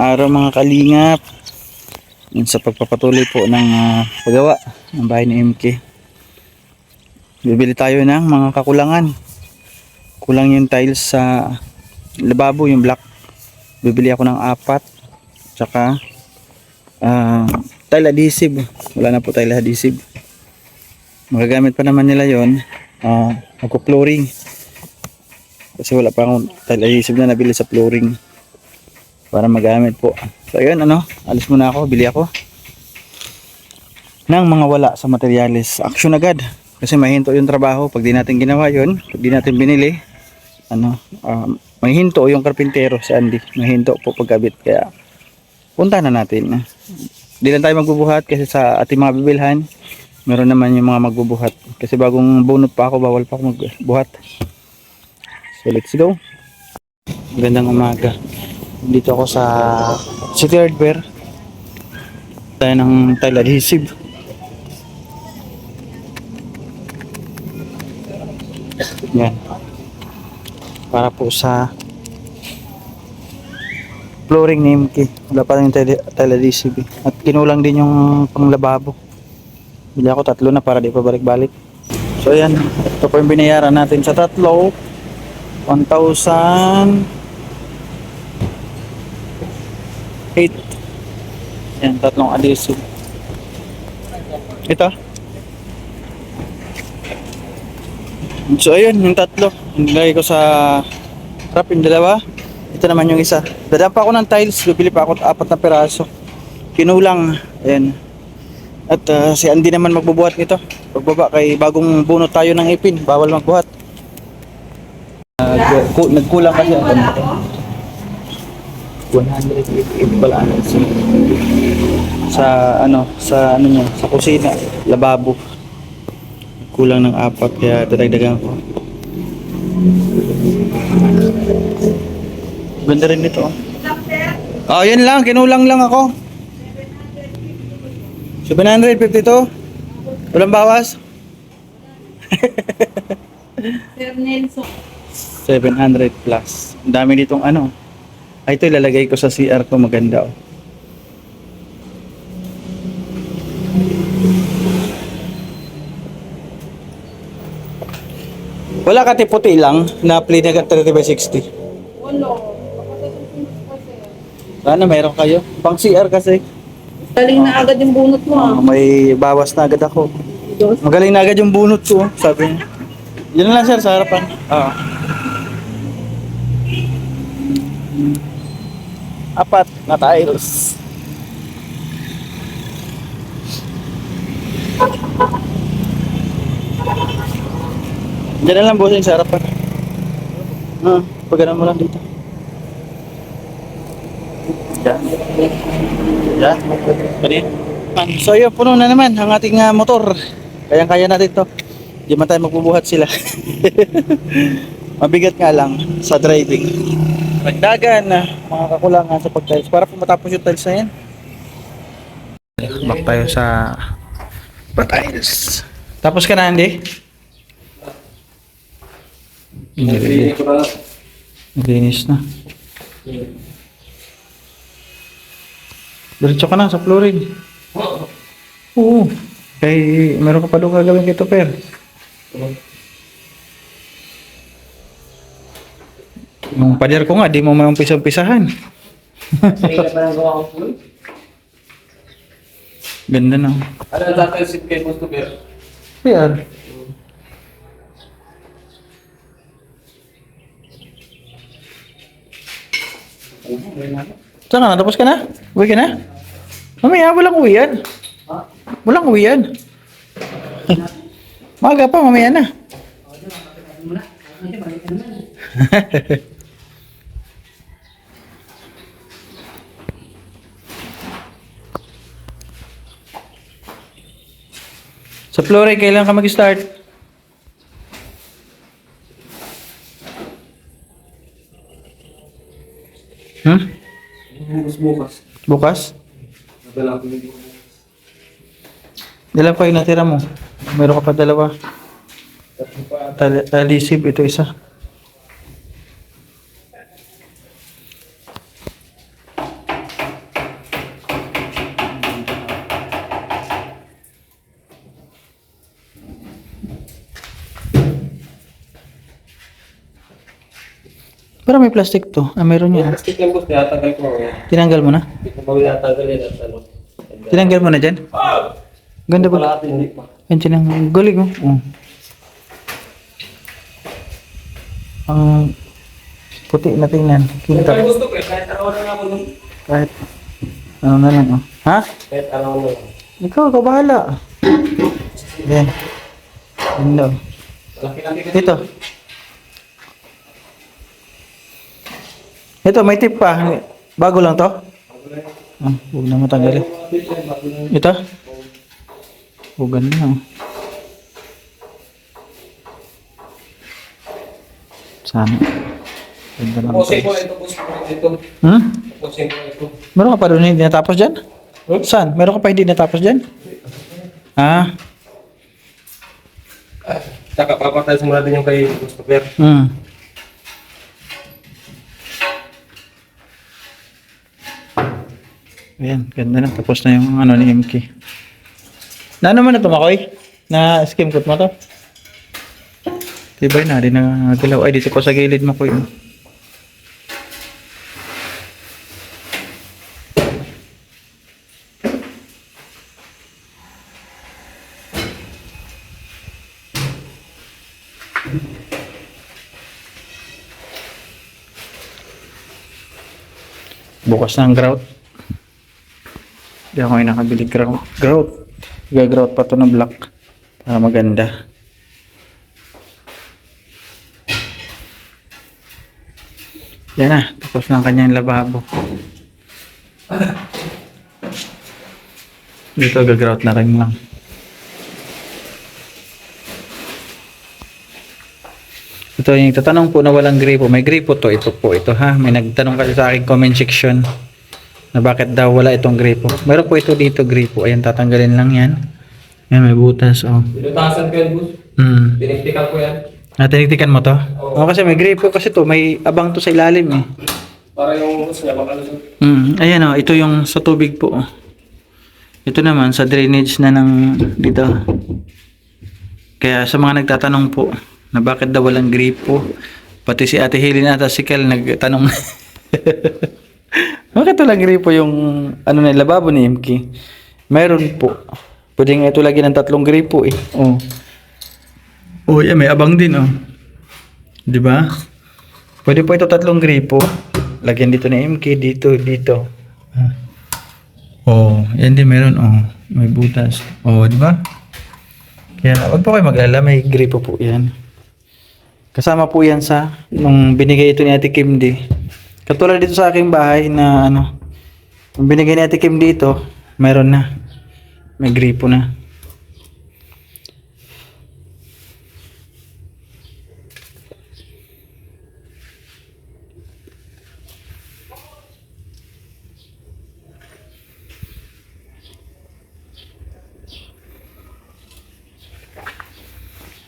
araw mga kalingap. Yun sa pagpapatuloy po ng paggawa ng bahay ni MK. Bibili tayo ng mga kakulangan. Kulang yung tiles sa lababo, yung black. Bibili ako ng 4. Tsaka tile adhesive. Wala na po tile adhesive. Magagamit pa naman nila yon. Magpo-flooring. Kasi wala pa akong tile adhesive na nabili sa flooring para magamit po. So ayun, alis muna ako, bili ako ng mga wala sa materyales. Action agad kasi mahinto yung trabaho pag di natin ginawa yun, pag di natin binili. Mahinto yung karpintero si Andy, mahinto po pagkabit, kaya punta na natin. Di lang tayo magbubuhat kasi sa ating mga bibilhan meron naman yung mga magbubuhat, kasi bagong bunot pa ako, bawal pa ako magbuhat. So let's go. Magandang umaga. Dito ako sa City Hardware. Tayo ng tile adhesive. Yan. Para po sa flooring ni MK. Wala pa rin tile adhesive. At kinulang din yung panglababo. Bili ako 3 na para di pa balik-balik. So yan. Ito po yung binayaran natin sa tatlo. 1,008. Yan, 3 adhesive. Ito. So ayun, yung 3 nilagay ko sa trap, yung 2. Ito naman yung isa. Dadaan pa ako ng tiles, bibili pa ako 4 na piraso. Kinulang. Ayan. At si Andy naman magbubuhat nito. Pagbaba kay bagong bunot tayo ng ipin, bawal magbuhat. Nagkulang kasi ako nito. 188 pala sa kusina, lababo. Kulang ng 4 kaya dadagdagan ko. Ganda rin nito. Yan lang, kinulang lang ako. 752. Walang bawas. 700 plus. Ang dami nitong ito ilalagay ko sa CR ko, maganda oh. Wala ka puti lang na plain na 30 by 60. Wala. Sana meron kayo. Pang CR kasi. Galing na agad yung bunot mo may bawas na agad ako. Magaling na agad yung bunot ko, sabi niya. Yun lang sir, sa harapan. Apat na tiles. Diyan na lang bossing sa harapan. Pagano mo lang dito. Yan. So yun, puno na naman ang ating motor. Kayang-kaya natin to. Di man tayo magbubuhat sila. Mabigat nga lang sa driving. Magdagan na mga kakulangan sa pag-tiles para po matapos yung tiles na yan. Back tayo sa tiles. Tapos ka na, Andy? Linis na. Diretso ka na sa flooring. Oo. Kaya meron ka pa doon gagawin kito, Per. Yung pader ko nga, di mo may umpisa-umpisahan. Sarili pa lang gawa ko full. Ganda na. Ano ang dati yung sip kayo gusto, Per? Yan. Saan ka na? Tapos ka na? Uwi ka na? Mamaya, walang uwian. Walang uwian. Maga pa, mamaya na. Sa flooring, kailan ka mag-start? Bukas. Bukas? Nadala ko yung Dala pa yung natira mo. Meron ka pa 2. Talisib, ito isa. Pero may plastic to. Ah, meron yan. Plastic yan boss, tinatanggal ko. Tinanggal mo na? Hindi ko pa tinatanggal yan at ano. Tinanggal mo na dyan? Ganda ba? Wala natin, hindi pa. Yan, tinanggal. Galing oh. Ang puti na tingnan. Kaya Kinta. gusto ko eh, kahit araw na ako nun. Kahit ano na lang oh. Ha? Kahit araw na lang. Ikaw bahala. Yan. Yan daw. Laki-laki kasi. Ito. Ito, may tip pa. Bago lang to? Huwag na matanggalin. Ito? Huwag na. Sana. Ganda lang Tapusin ko ito. ito boss. Ito. Hmm? Tapusin ko ito. Meron ka pa doon hindi natapos dyan? Saan? Meron ka pa hindi natapos dyan? Ah? Tsaka papatayin muna din yung kay Christopher. Hmm. Ayan, ganda na. Tapos na yung ano ni MK. Na ano mo na tumakoy? Na skim coat mo to? Diba na, di na galaw. Ay, dito ko sa gilid mo ko yun. Bukas na ang grout. Hindi ako yung nakabili grout. Gagrout pa to na black. Para maganda. Yan na. Tapos na ang kanyang lababo. Dito gagrout na rin lang. Ito yung tatanong po na walang gripo. May gripo to. Ito po. Ito ha. May nagtanong kasi sa akin comment section na bakit daw wala itong gripo. Meron po ito dito gripo. Ayan, tatanggalin lang yan. Ayan, may butas. Oh. Pinutasan ko yan boss. Tiniktikan ko yan. Tiniktikan mo to? Oo. Kasi may gripo kasi to. May abang to sa ilalim eh. Para yung boss niya makalusot. Ayan oh. Ito yung sa tubig po. Oh. Ito naman sa drainage na ng dito. Kaya sa mga nagtatanong po na bakit daw walang gripo. Pati si Ate Helen at si Kel nagtanong. Bakit walang gripo yung ano na lababo ni MK? Meron po. Pwede nga ito lagi ng 3 gripo eh. Oh. Oh, yeah, may abang din oh. 'Di ba? Pwede po ito 3 gripo. Lagyan dito ni MK dito. Oh, yan din meron oh. May butas. Oh, 'di ba? Kaya wag po kayo mag-alala, may gripo po 'yan. Kasama po 'yan sa nung binigay ito ni Ate Kim D. Katulad dito sa aking bahay na ano, yung binigay ni Ate Kim dito, meron na. May gripo na.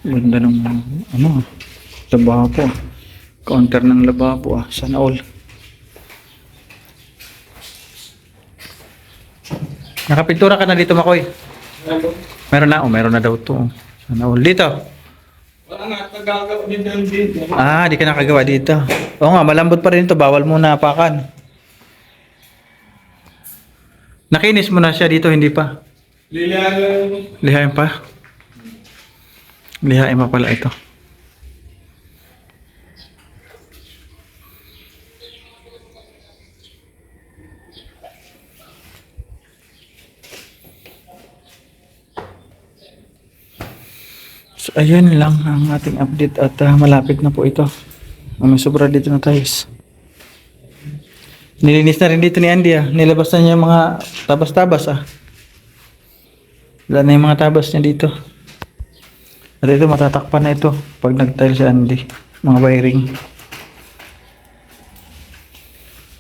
Ganda ng ano, lababo. Counter ng lababo ah, sana all. Nakapintura ka na dito, Makoy? Meron na, meron na daw to. Sana all. Dito. Wala nga, nagagawa din yan din. Ah, di ka nakagawa dito. Oo nga, malambot pa rin ito. Bawal muna apakan. Nakinis mo na siya dito, hindi pa? Lihain pa? Lihain pa pala ito. So, ayun lang ang ating update at malapit na po ito. May sobra dito na tiles. Nilinis na rin dito ni Andy ah. Nilabas na niya yung mga tabas-tabas ah. Wala na yung mga tabas niya dito. At ito matatakpan na ito pag nag-tile si Andy. Mga wiring.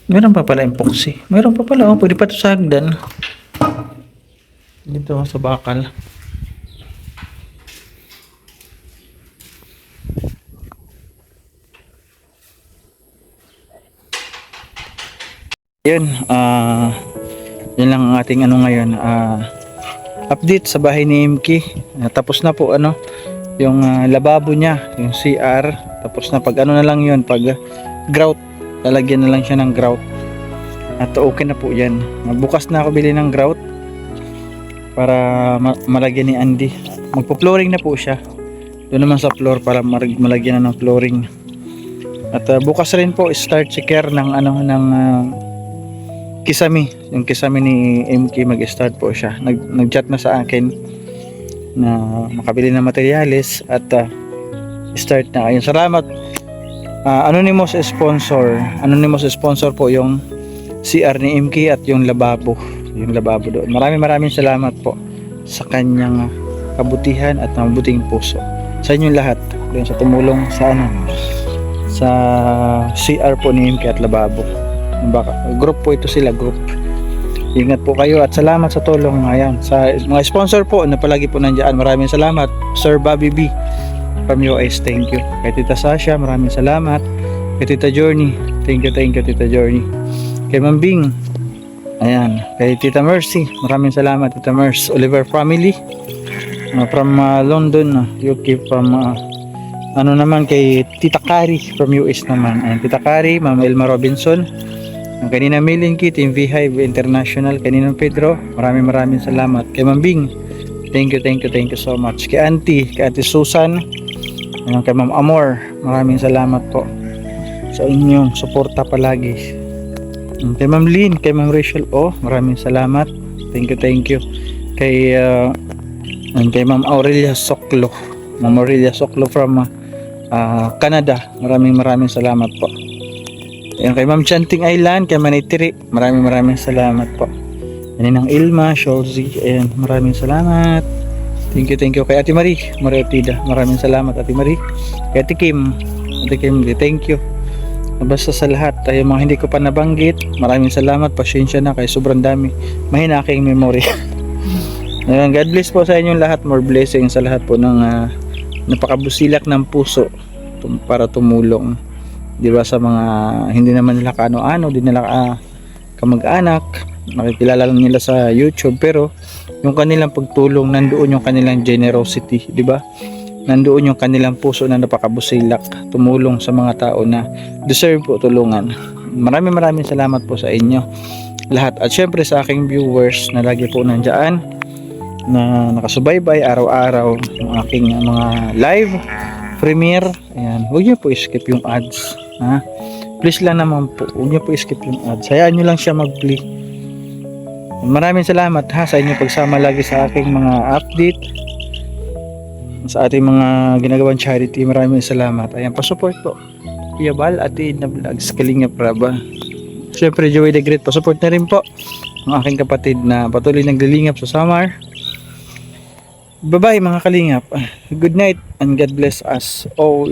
Meron pa pala epoxy. Meron pa pala oh. Pwede pa ito sa hagdan. Dito sa bakal. Yun, yun lang ang ating ano ngayon, update sa bahay ni MK. Tapos na po ano, yung lababo niya, yung CR, tapos na pag ano na lang yun, pag grout. Lalagyan na lang siya ng grout. At okay na po yan. Bukas na ako bili ng grout para malagyan ni Andy. Magpo-flooring na po siya. Doon naman sa floor para malagyan na ng flooring. At bukas rin po start si Care ng kisame. Yung kisame ni MK mag-start po siya. Nag-chat na sa akin na makabili ng materyales at start na. Ayun, salamat. Anonymous sponsor po yung CR ni MK at yung lababo doon. Maraming salamat po sa kanyang kabutihan at mabuting puso sa inyong lahat doon sa tumulong sa CR po ni MK at lababo. Group po ito sila, group. Ingat po kayo at salamat sa tulong. Ayan, sa mga sponsor po na palagi po nandiyan, maraming salamat. Sir Bobby B from US, thank you. Kay Tita Sasha, maraming salamat. Kay Tita Journey, thank you Tita Journey. Kay Mambing, ayan. Kay Tita Mercy, maraming salamat Tita Mercy. Oliver family from London, UK from naman kay Tita Kari from US naman. Ayan, Tita Kari, Ma'am Elma Robinson, ang kanina Milinki, Team V-Hive International, kaninang Pedro, maraming salamat. Kay Mambing, thank you so much. Kay Auntie Susan, ayan, kay Ma'am Amor, maraming salamat po sa inyong suporta palagi. Kay Ma'am Lynn, kay Ma'am Rachel maraming salamat. Thank you. Kay Ma'am Aurelia Soklo. Ma'am Aurelia Soklo from Canada. Maraming salamat po. Ayan, kay Ma'am Chanting Island, kay Manitiri, maraming salamat po. Yan ang Ilma, Shorzy, ayan, maraming salamat. Thank you. Kay Ate Marie Tida, maraming salamat Ate Marie. Kay Ate Kim, thank you. Basta sa lahat, tayo mga hindi ko pa nabanggit, maraming salamat, pasyensya na kay sobrang dami, mahina aking memory. Ayan, God bless po sa inyong lahat, more blessings sa lahat po ng napakabusilak ng puso para tumulong, di ba, sa mga hindi naman nila kaano-ano, di nila kamag-anak, nakikilala lang nila sa YouTube, pero yung kanilang pagtulong, nandoon yung kanilang generosity, di ba? Nandoon yung kanilang puso na napakabusilak, tumulong sa mga tao na deserve po tulungan. Maraming salamat po sa inyo lahat. At syempre sa aking viewers na lagi po nandiyan, na nakasubaybay araw-araw ng aking mga live premiere. Ayan, huwag niyo po skip yung ads. Please lang naman po, huwag niyo po skip yung ads. Hayaan niyo lang siya mag-play. Maraming salamat sa inyo pagsama lagi sa aking mga update, sa ating mga ginagawang charity. Maraming salamat. Ayan, pa-support po Kuya Bal, Ate na Vlogs, Kalingap Raba. Siyempre Joey the Great, pa-support na rin po ang aking kapatid na patuloy naglilingap sa summer. Bye bye mga kalingap. Good night and God bless us all.